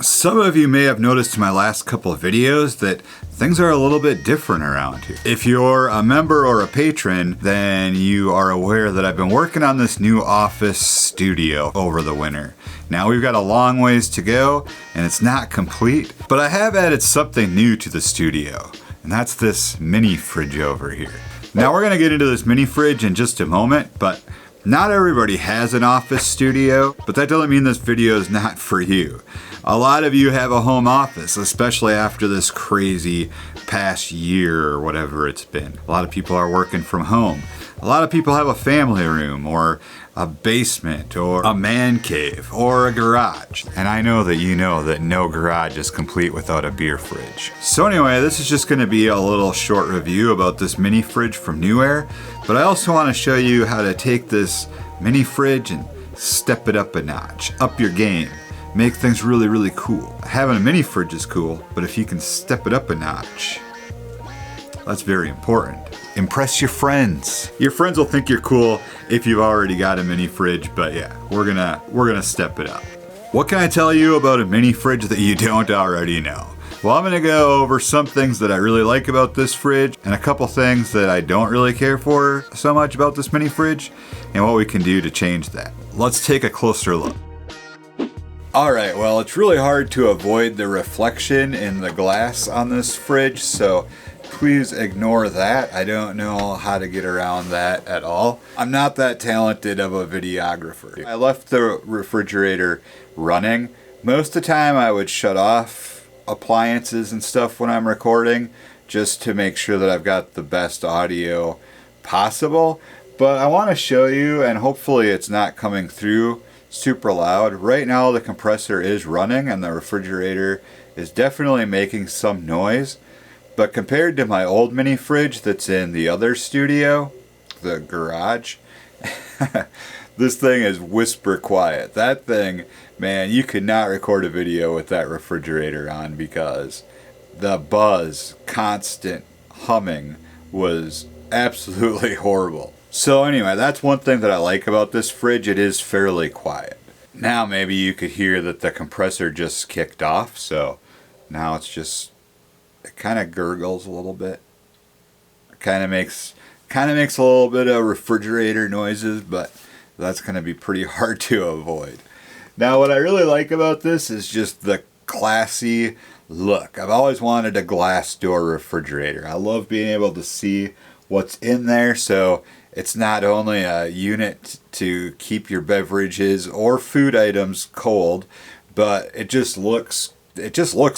Some of you may have noticed in my last couple of videos that things are a little bit different around here. If you're a member or a patron, then you are aware that I've been working on this new office studio over the winter. Now we've got a long ways to go and it's not complete, but I have added something new to the studio, and that's this mini fridge over here. Now we're gonna get into this mini fridge in just a moment, but not everybody has an office studio, but that doesn't mean this video is not for you. A lot of you have a home office, especially after this crazy past year or whatever it's been. A lot of people are working from home. A lot of people have a family room or a basement or a man cave or a garage. And I know that you know that no garage is complete without a beer fridge. So anyway, this is just gonna be a little short review about this mini fridge from New Air, but I also wanna show you how to take this mini fridge and step it up a notch, up your game. Make things really, really cool. Having a mini fridge is cool, but if you can step it up a notch, that's very important. Impress your friends. Your friends will think you're cool if you've already got a mini fridge, but yeah, we're gonna step it up. What can I tell you about a mini fridge that you don't already know? Well, I'm gonna go over some things that I really like about this fridge and a couple things that I don't really care for so much about this mini fridge and what we can do to change that. Let's take a closer look. Alright, well, it's really hard to avoid the reflection in the glass on this fridge, so please ignore that. I don't know how to get around that at all. I'm not that talented of a videographer. I left the refrigerator running. Most of the time I would shut off appliances and stuff when I'm recording just to make sure that I've got the best audio possible. But I want to show you, and hopefully it's not coming through super loud. Right now the compressor is running and the refrigerator is definitely making some noise, but compared to my old mini fridge that's in the other studio, the garage, this thing is whisper quiet. That thing, man, you could not record a video with that refrigerator on because the buzz, constant humming was absolutely horrible. So anyway, that's one thing that I like about this fridge. It is fairly quiet. Now maybe you could hear that the compressor just kicked off, so now it's just, it kind of gurgles a little bit. It kind of makes a little bit of refrigerator noises, but that's going to be pretty hard to avoid. Now what I really like about this is just the classy look. I've always wanted a glass door refrigerator. I love being able to see what's in there, so it's not only a unit to keep your beverages or food items cold, but it just looks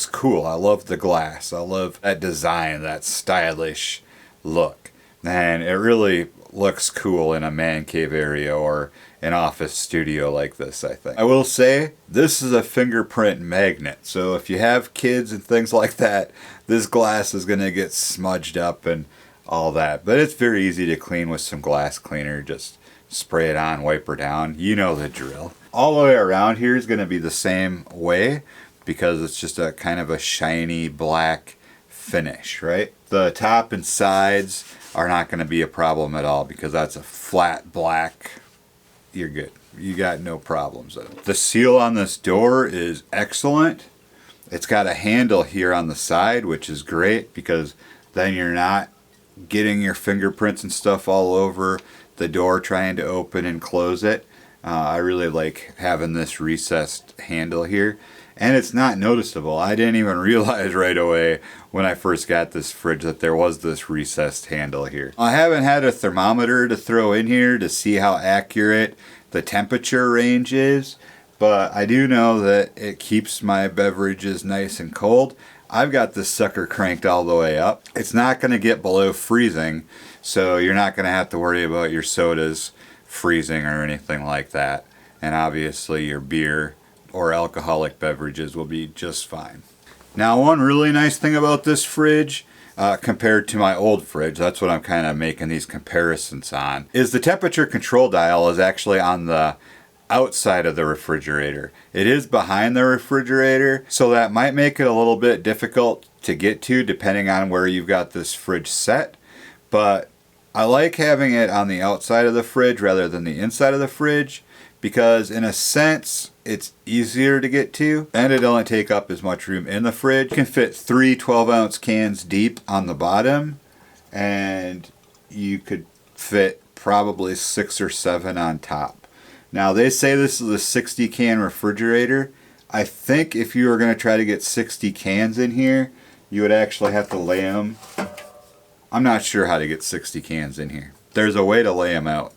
cool. I love the glass. I love that design, that stylish look. And it really looks cool in a man cave area or an office studio like this, I think. I will say, this is a fingerprint magnet. So if you have kids and things like that, this glass is going to get smudged up and all that, but it's very easy to clean with some glass cleaner. Just spray it on, wipe her down, you know the drill. All the way around here is going to be the same way because it's just a kind of a shiny black finish, right? The top and sides are not going to be a problem at all because that's a flat black. You're good. You got no problems with it. The seal on this door is excellent. It's got a handle here on the side, which is great because then you're not getting your fingerprints and stuff all over the door trying to open and close it. I really like having this recessed handle here, and it's not noticeable. I didn't even realize right away when I first got this fridge that there was this recessed handle here. I haven't had a thermometer to throw in here to see how accurate the temperature range is, but I do know that it keeps my beverages nice and cold. I've got this sucker cranked all the way up. It's not going to get below freezing, so you're not going to have to worry about your sodas freezing or anything like that. And obviously your beer or alcoholic beverages will be just fine. Now, one really nice thing about this fridge compared to my old fridge, that's what I'm kind of making these comparisons on, is the temperature control dial is actually on the outside of the refrigerator. It is behind the refrigerator, so that might make it a little bit difficult to get to depending on where you've got this fridge set, but I like having it on the outside of the fridge rather than the inside of the fridge because in a sense it's easier to get to, and it only take up as much room in the fridge. You can fit 3 12-ounce cans deep on the bottom, and you could fit probably 6 or 7 on top. Now they say this is a 60 can refrigerator. I think if you were going to try to get 60 cans in here, you would actually have to lay them. I'm not sure how to get 60 cans in here. There's a way to lay them out,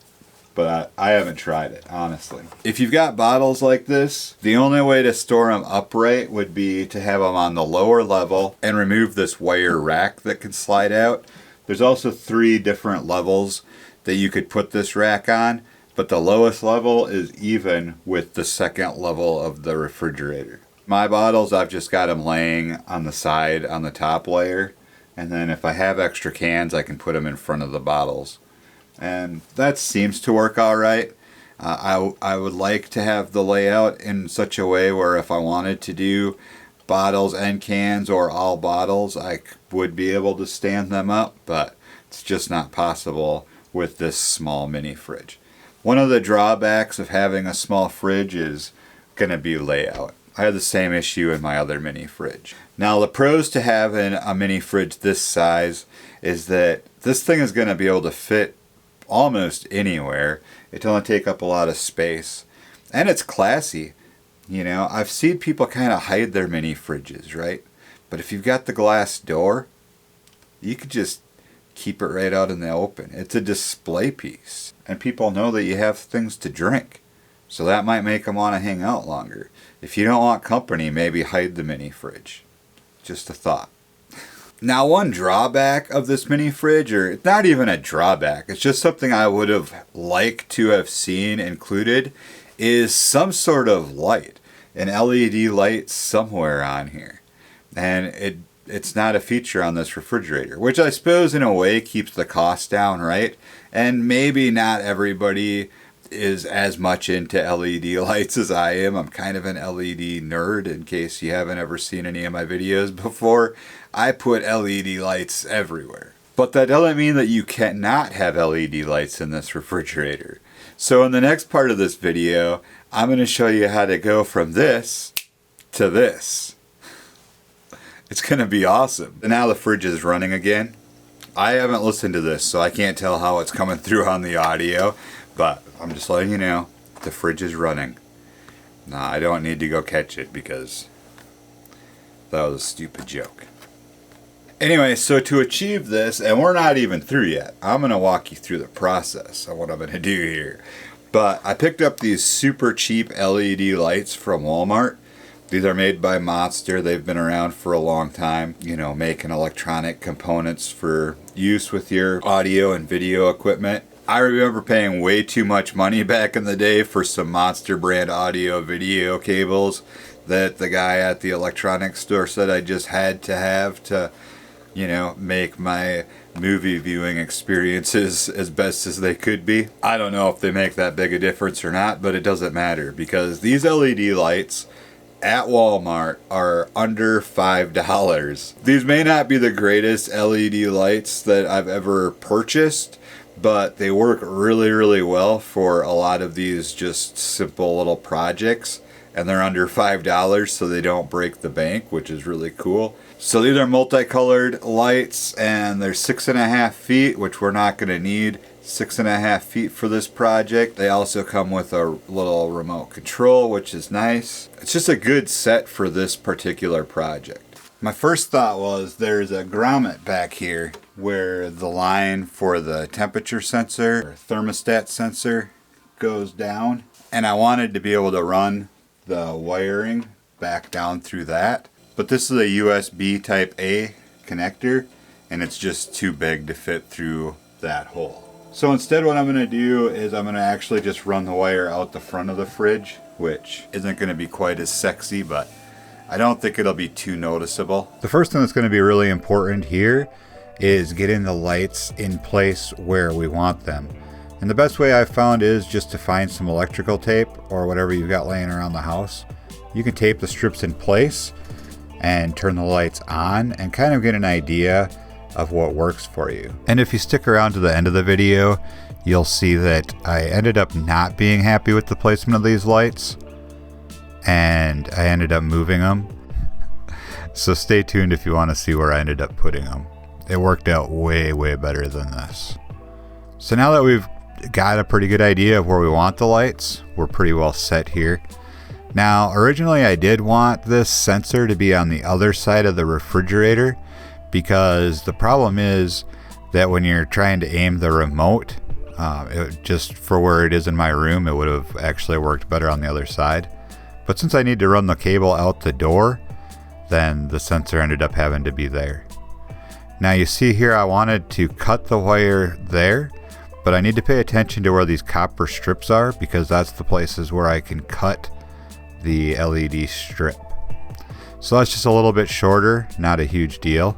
but I haven't tried it, honestly. If you've got bottles like this, the only way to store them upright would be to have them on the lower level and remove this wire rack that can slide out. There's also 3 different levels that you could put this rack on, but the lowest level is even with the second level of the refrigerator. My bottles, I've just got them laying on the side on the top layer, and then if I have extra cans, I can put them in front of the bottles. And that seems to work all right. I would like to have the layout in such a way where if I wanted to do bottles and cans or all bottles, I would be able to stand them up, but it's just not possible with this small mini fridge. One of the drawbacks of having a small fridge is going to be layout. I had the same issue in my other mini fridge. Now the pros to having a mini fridge this size is that this thing is going to be able to fit almost anywhere. It doesn't take up a lot of space, and it's classy. You know, I've seen people kind of hide their mini fridges, right? But if you've got the glass door, you could just keep it right out in the open. It's a display piece, and people know that you have things to drink, so that might make them want to hang out longer. If you don't want company, maybe hide the mini fridge. Just a thought. Now, one drawback of this mini fridge, or it's not even a drawback, it's just something I would have liked to have seen included, is some sort of light, an LED light somewhere on here. And it's not a feature on this refrigerator, which I suppose in a way keeps the cost down, right? And maybe not everybody is as much into LED lights as I am. I'm kind of an LED nerd, in case you haven't ever seen any of my videos before. I put LED lights everywhere. But that doesn't mean that you cannot have LED lights in this refrigerator. So in the next part of this video, I'm going to show you how to go from this to this. It's going to be awesome. And now the fridge is running again. I haven't listened to this, so I can't tell how it's coming through on the audio, but I'm just letting you know, the fridge is running. Nah, I don't need to go catch it because that was a stupid joke. Anyway, so to achieve this, and we're not even through yet, I'm going to walk you through the process of what I'm going to do here. But I picked up these super cheap LED lights from Walmart. These are made by Monster. They've been around for a long time, you know, making electronic components for use with your audio and video equipment. I remember paying way too much money back in the day for some Monster brand audio video cables that the guy at the electronics store said I just had to have to, you know, make my movie viewing experiences as best as they could be. I don't know if they make that big a difference or not, but it doesn't matter because these LED lights at Walmart are under $5. These may not be the greatest LED lights that I've ever purchased, but they work really, really well for a lot of these just simple little projects, and they're under $5, so they don't break the bank, which is really cool. So these are multicolored lights, and they're 6.5 feet, which we're not going to need 6.5 feet for this project. They also come with a little remote control, which is nice. It's just a good set for this particular project. My first thought was there's a grommet back here where the line for the temperature sensor or thermostat sensor goes down, and I wanted to be able to run the wiring back down through that. But this is a USB type A connector, and it's just too big to fit through that hole. So instead what I'm going to do is I'm going to actually just run the wire out the front of the fridge, which isn't going to be quite as sexy, but I don't think it'll be too noticeable. The first thing that's going to be really important here is getting the lights in place where we want them. And the best way I've found is just to find some electrical tape or whatever you've got laying around the house. You can tape the strips in place and turn the lights on and kind of get an idea of what works for you. And if you stick around to the end of the video, you'll see that I ended up not being happy with the placement of these lights. and I ended up moving them. So stay tuned if you want to see where I ended up putting them. It worked out way better than this. So now that we've got a pretty good idea of where we want the lights, we're pretty well set here. Now originally I did want this sensor to be on the other side of the refrigerator, because the problem is that when you're trying to aim the remote, just for where it is in my room, it would have actually worked better on the other side. But since I need to run the cable out the door, then the sensor ended up having to be there. Now you see here I wanted to cut the wire there, but I need to pay attention to where these copper strips are, because that's the places where I can cut the LED strip. So that's just a little bit shorter, not a huge deal.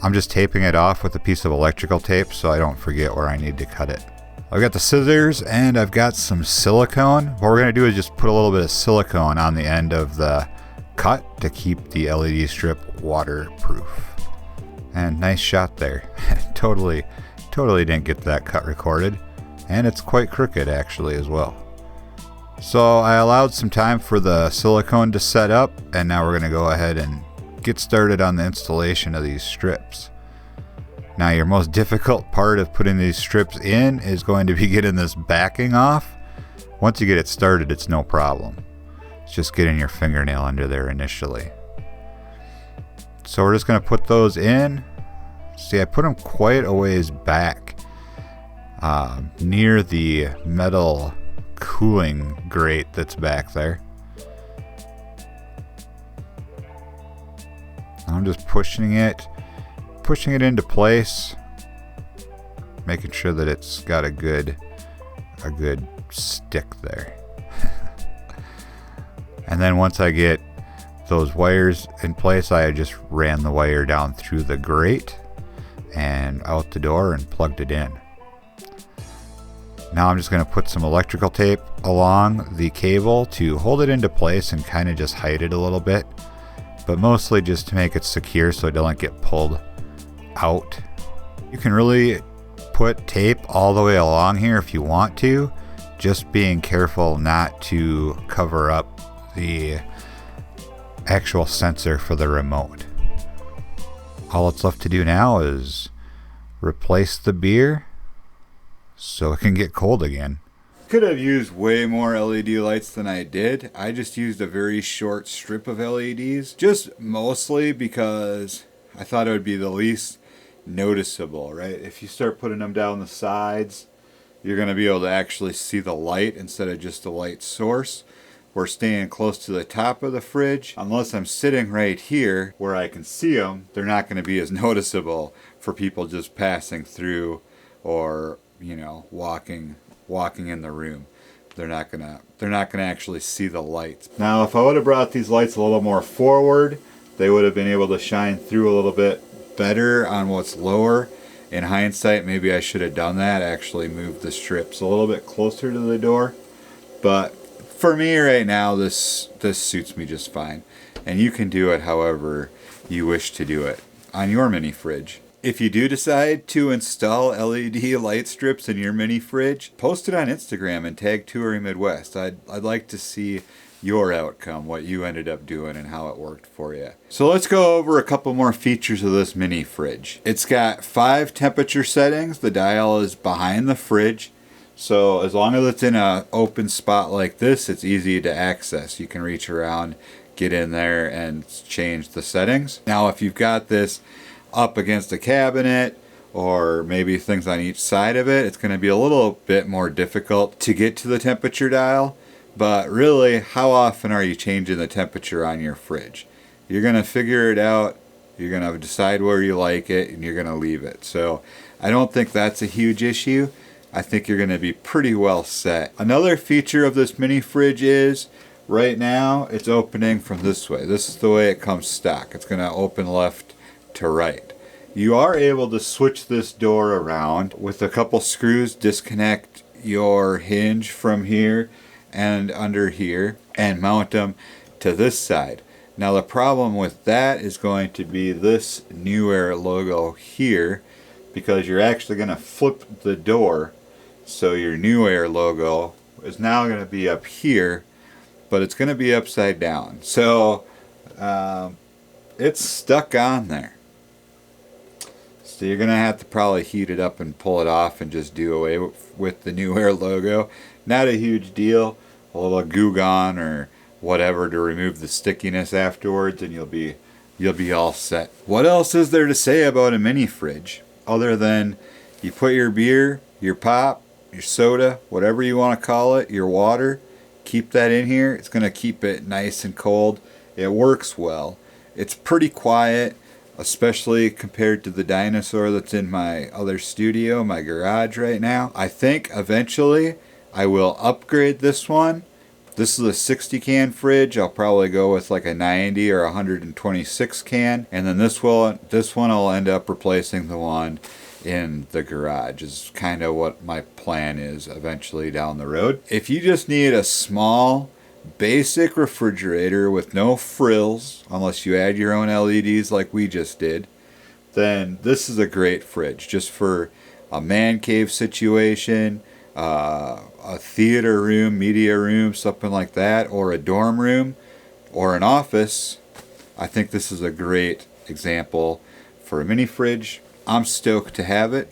I'm just taping it off with a piece of electrical tape so I don't forget where I need to cut it. I've got the scissors and I've got some silicone. What we're going to do is just put a little bit of silicone on the end of the cut to keep the LED strip waterproof. And nice shot there. totally didn't get that cut recorded, and it's quite crooked actually as well. So I allowed some time for the silicone to set up, and now we're going to go ahead and get started on the installation of these strips. Now your most difficult part of putting these strips in is going to be getting this backing off. Once you get it started, it's no problem. It's just getting your fingernail under there initially. So we're just going to put those in. See, I put them quite a ways back, near the metal cooling grate that's back there. I'm just pushing it into place, making sure that it's got a good stick there. And then once I get those wires in place, I just ran the wire down through the grate and out the door and plugged it in. Now I'm just going to put some electrical tape along the cable to hold it into place and kind of just hide it a little bit, but mostly just to make it secure so it doesn't get pulled out. You can really put tape all the way along here if you want to, just being careful not to cover up the actual sensor for the remote. All that's left to do now is replace the beer so it can get cold again. Could have used way more LED lights than I did. I just used a very short strip of LEDs, just mostly because I thought it would be the least noticeable, right? If you start putting them down the sides, you're going to be able to actually see the light instead of just the light source. We're staying close to the top of the fridge. Unless I'm sitting right here where I can see them, they're not going to be as noticeable for people just passing through or, you know, walking in the room. They're not gonna actually see the lights. Now, if I would have brought these lights a little more forward, they would have been able to shine through a little bit better on what's lower. In hindsight, maybe I should have done that, actually moved the strips a little bit closer to the door. But for me right now, this suits me just fine. And you can do it however you wish to do it on your mini fridge. If you do decide to install LED light strips in your mini fridge, post it on Instagram and tag Touring Midwest. I'd like to see your outcome, what you ended up doing and how it worked for you. So let's go over a couple more features of this mini fridge. It's got 5 temperature settings. The dial is behind the fridge. So as long as it's in an open spot like this, it's easy to access. You can reach around, get in there and change the settings. Now if you've got this up against a cabinet or maybe things on each side of it, it's going to be a little bit more difficult to get to the temperature dial. But really, how often are you changing the temperature on your fridge? You're going to figure it out, you're going to decide where you like it, and you're going to leave it. So I don't think that's a huge issue. I think you're going to be pretty well set. Another feature of this mini fridge is, right now, it's opening from this way. This is the way it comes stock. It's going to open left to right. You are able to switch this door around with a couple screws, disconnect your hinge from here and under here and mount them to this side. Now the problem with that is going to be this New Air logo here, because you're actually going to flip the door, so your New Air logo is now going to be up here but it's going to be upside down. So it's stuck on there. So you're going to have to probably heat it up and pull it off and just do away with the New Air logo. Not a huge deal. A little Goo Gone or whatever to remove the stickiness afterwards, and you'll be all set. What else is there to say about a mini fridge other than you put your beer, your pop, your soda, whatever you want to call it, your water, keep that in here. It's going to keep it nice and cold. It works well. It's pretty quiet, especially compared to the dinosaur that's in my other studio, my garage right now. I think eventually I will upgrade this one. This is a 60 can fridge. I'll probably go with like a 90 or 126 can. And then this one will end up replacing the one in the garage is kind of what my plan is eventually down the road. If you just need a small basic refrigerator with no frills, unless you add your own LEDs like we just did, then this is a great fridge just for a man cave situation, a theater room, media room, something like that, or a dorm room or an office. I think this is a great example for a mini fridge. I'm stoked to have it.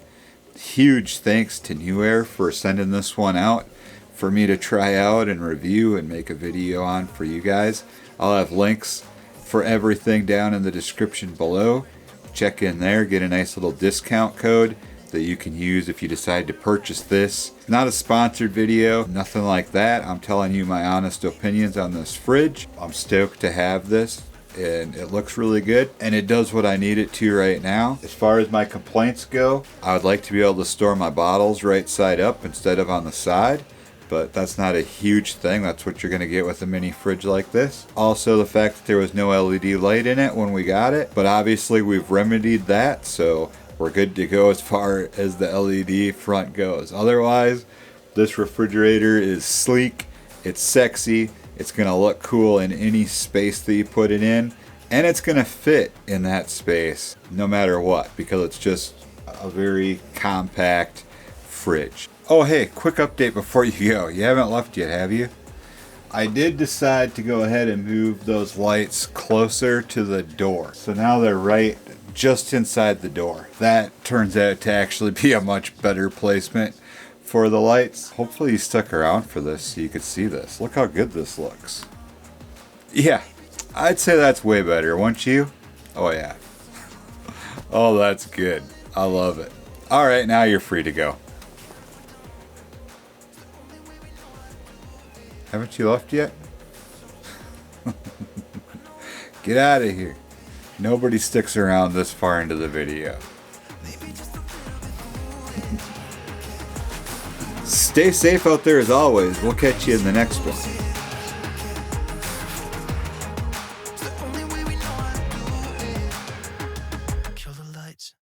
Huge thanks to New Air for sending this one out for me to try out and review and make a video on for you guys. I'll have links for everything down in the description below. Check in there, get a nice little discount code that you can use if you decide to purchase this. Not a sponsored video, nothing like that. I'm telling you my honest opinions on this fridge. I'm stoked to have this, and it looks really good, and it does what I need it to right now. As far as my complaints go, I would like to be able to store my bottles right side up instead of on the side, but that's not a huge thing. That's what you're going to get with a mini fridge like this. Also, the fact that there was no LED light in it when we got it, but obviously we've remedied that, so we're good to go as far as the LED front goes. Otherwise, this refrigerator is sleek, it's sexy, it's going to look cool in any space that you put it in, and it's going to fit in that space no matter what, because it's just a very compact fridge. Oh hey, quick update before you go. You haven't left yet, have you? I did decide to go ahead and move those lights closer to the door. So now they're right just inside the door. That turns out to actually be a much better placement for the lights. Hopefully you stuck around for this so you could see this. Look how good this looks. Yeah, I'd say that's way better, wouldn't you? Oh yeah. Oh, that's good. I love it. All right, now you're free to go. Haven't you left yet? Get out of here. Nobody sticks around this far into the video. Stay safe out there as always. We'll catch you in the next one.